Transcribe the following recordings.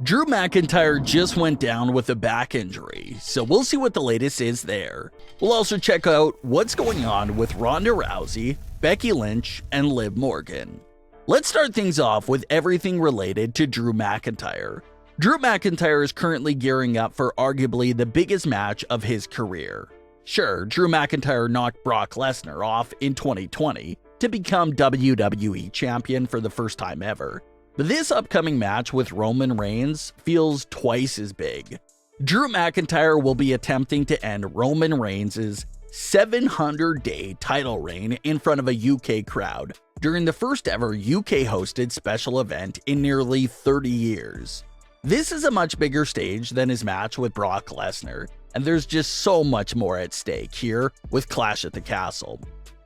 Drew McIntyre just went down with a back injury, so we'll see what the latest is there. We'll also check out what's going on with Ronda Rousey, Becky Lynch, and Liv Morgan. Let's start things off with everything related to Drew McIntyre. Drew McIntyre is currently gearing up for arguably the biggest match of his career. Sure, Drew McIntyre knocked Brock Lesnar off in 2020 to become WWE champion for the first time ever. But this upcoming match with Roman Reigns feels twice as big. Drew McIntyre will be attempting to end Roman Reigns' 700-day title reign in front of a UK crowd during the first ever UK-hosted special event in nearly 30 years. This is a much bigger stage than his match with Brock Lesnar, and there's just so much more at stake here with Clash at the Castle.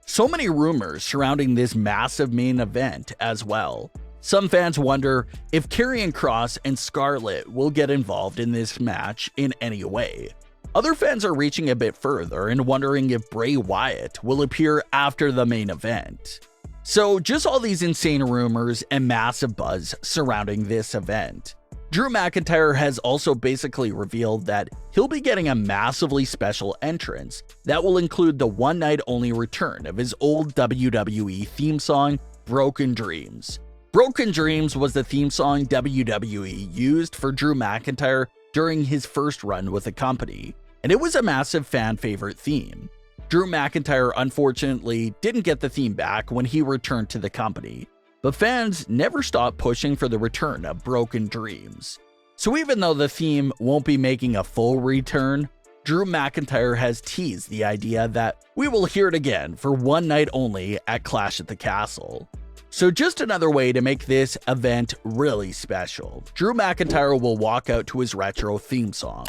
So many rumors surrounding this massive main event as well. Some fans wonder if Karrion Kross and Scarlett will get involved in this match in any way. Other fans are reaching a bit further and wondering if Bray Wyatt will appear after the main event. So just all these insane rumors and massive buzz surrounding this event. Drew McIntyre has also basically revealed that he'll be getting a massively special entrance that will include the one-night-only return of his old WWE theme song, Broken Dreams. Broken Dreams was the theme song WWE used for Drew McIntyre during his first run with the company, and it was a massive fan favorite theme. Drew McIntyre unfortunately didn't get the theme back when he returned to the company, but fans never stopped pushing for the return of Broken Dreams. So even though the theme won't be making a full return, Drew McIntyre has teased the idea that we will hear it again for one night only at Clash at the Castle. So just another way to make this event really special. Drew McIntyre will walk out to his retro theme song.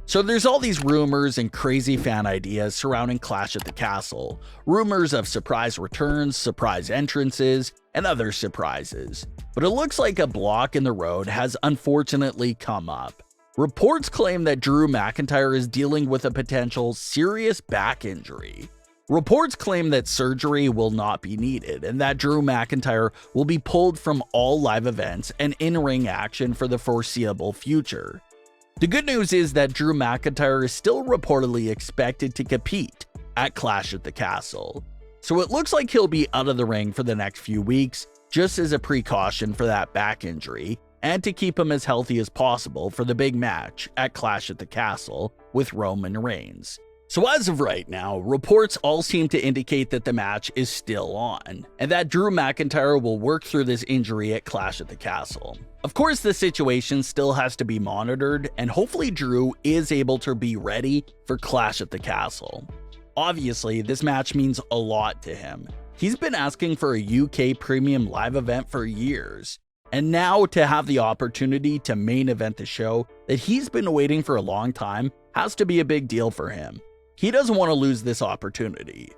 So there's all these rumors and crazy fan ideas surrounding Clash at the Castle. Rumors of surprise returns, surprise entrances, and other surprises. But it looks like a block in the road has unfortunately come up. Reports claim that Drew McIntyre is dealing with a potential serious back injury. Reports claim that surgery will not be needed and that Drew McIntyre will be pulled from all live events and in-ring action for the foreseeable future. The good news is that Drew McIntyre is still reportedly expected to compete at Clash at the Castle. So it looks like he'll be out of the ring for the next few weeks, just as a precaution for that back injury, and to keep him as healthy as possible for the big match at Clash at the Castle with Roman Reigns. So as of right now, reports all seem to indicate that the match is still on, and that Drew McIntyre will work through this injury at Clash at the Castle. Of course, the situation still has to be monitored, and hopefully Drew is able to be ready for Clash at the Castle. Obviously, this match means a lot to him. He's been asking for a UK premium live event for years, and now to have the opportunity to main event the show that he's been waiting for a long time has to be a big deal for him. He doesn't want to lose this opportunity.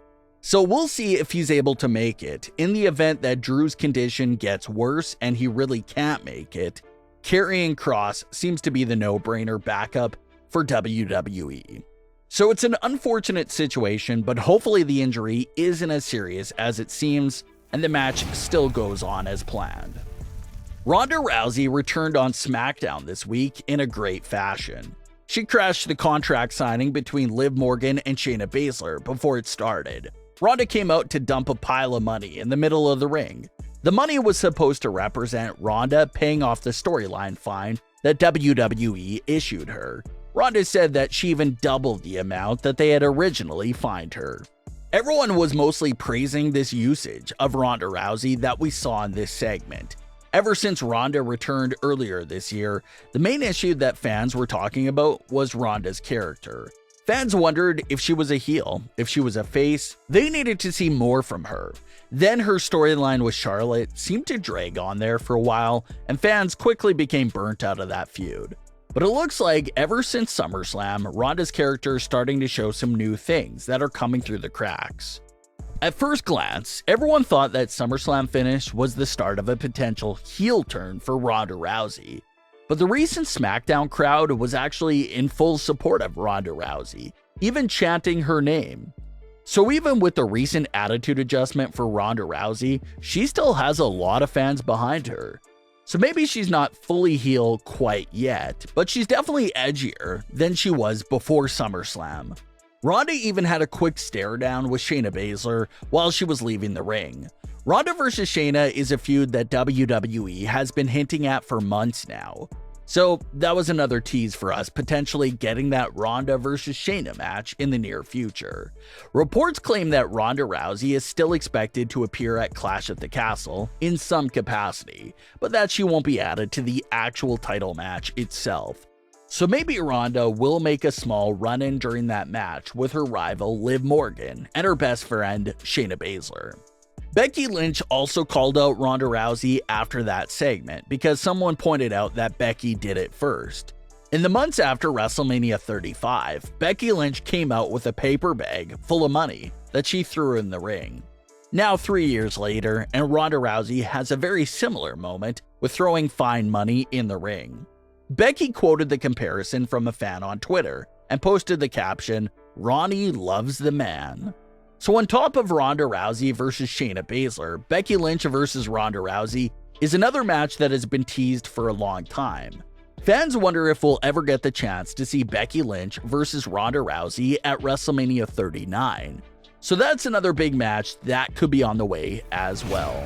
So we'll see if he's able to make it. In the event that Drew's condition gets worse and he really can't make it, Karrion Kross seems to be the no-brainer backup for WWE. So it's an unfortunate situation, but hopefully the injury isn't as serious as it seems, and the match still goes on as planned. Ronda Rousey returned on Smackdown this week in a great fashion. She crashed the contract signing between Liv Morgan and Shayna Baszler before it started. Ronda came out to dump a pile of money in the middle of the ring. The money was supposed to represent Ronda paying off the storyline fine that WWE issued her. Ronda said that she even doubled the amount that they had originally fined her. Everyone was mostly praising this usage of Ronda Rousey that we saw in this segment. Ever since Ronda returned earlier this year, the main issue that fans were talking about was Ronda's character. Fans wondered if she was a heel, if she was a face. They needed to see more from her. Then her storyline with Charlotte seemed to drag on there for a while, and fans quickly became burnt out of that feud. But it looks like ever since SummerSlam, Ronda's character is starting to show some new things that are coming through the cracks. At first glance, everyone thought that SummerSlam finish was the start of a potential heel turn for Ronda Rousey. But the recent Smackdown crowd was actually in full support of Ronda Rousey, even chanting her name. So even with the recent attitude adjustment for Ronda Rousey, she still has a lot of fans behind her. So maybe she's not fully heel quite yet, but she's definitely edgier than she was before SummerSlam. Ronda even had a quick stare down with Shayna Baszler while she was leaving the ring. Ronda versus Shayna is a feud that WWE has been hinting at for months now. So that was another tease for us potentially getting that Ronda versus Shayna match in the near future. Reports claim that Ronda Rousey is still expected to appear at Clash at the Castle in some capacity, but that she won't be added to the actual title match itself. So maybe Ronda will make a small run-in during that match with her rival Liv Morgan and her best friend Shayna Baszler. Becky Lynch also called out Ronda Rousey after that segment because someone pointed out that Becky did it first. In the months after WrestleMania 35, Becky Lynch came out with a paper bag full of money that she threw in the ring. Now 3 years later, and Ronda Rousey has a very similar moment with throwing fine money in the ring. Becky quoted the comparison from a fan on Twitter and posted the caption, "Ronnie loves the man." So on top of Ronda Rousey versus Shayna Baszler, Becky Lynch versus Ronda Rousey is another match that has been teased for a long time. Fans wonder if we'll ever get the chance to see Becky Lynch versus Ronda Rousey at WrestleMania 39. So that's another big match that could be on the way as well.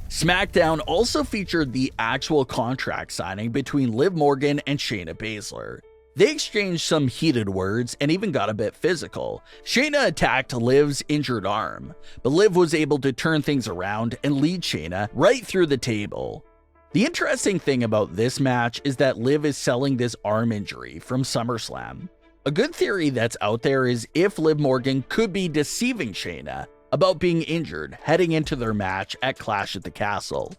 Smackdown also featured the actual contract signing between Liv Morgan and Shayna Baszler. They exchanged some heated words and even got a bit physical. Shayna attacked Liv's injured arm, but Liv was able to turn things around and lead Shayna right through the table. The interesting thing about this match is that Liv is selling this arm injury from SummerSlam. A good theory that's out there is if Liv Morgan could be deceiving Shayna about being injured heading into their match at Clash at the Castle.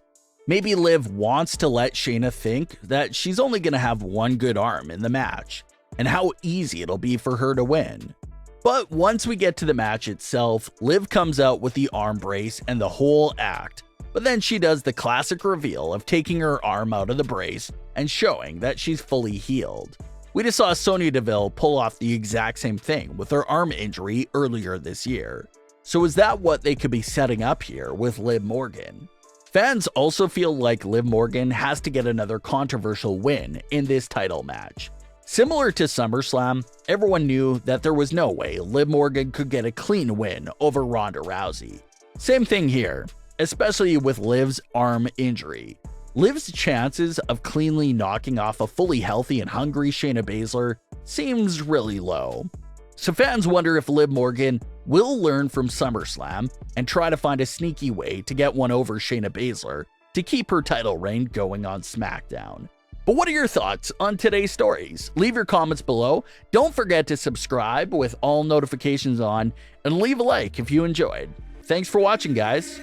Maybe Liv wants to let Shayna think that she's only going to have one good arm in the match, and how easy it'll be for her to win. But once we get to the match itself, Liv comes out with the arm brace and the whole act, but then she does the classic reveal of taking her arm out of the brace and showing that she's fully healed. We just saw Sonya Deville pull off the exact same thing with her arm injury earlier this year. So is that what they could be setting up here with Liv Morgan? Fans also feel like Liv Morgan has to get another controversial win in this title match. Similar to SummerSlam, everyone knew that there was no way Liv Morgan could get a clean win over Ronda Rousey. Same thing here, especially with Liv's arm injury. Liv's chances of cleanly knocking off a fully healthy and hungry Shayna Baszler seems really low. So fans wonder if Liv Morgan will learn from SummerSlam and try to find a sneaky way to get one over Shayna Baszler to keep her title reign going on SmackDown. But what are your thoughts on today's stories? Leave your comments below. Don't forget to subscribe with all notifications on and leave a like if you enjoyed. Thanks for watching, guys.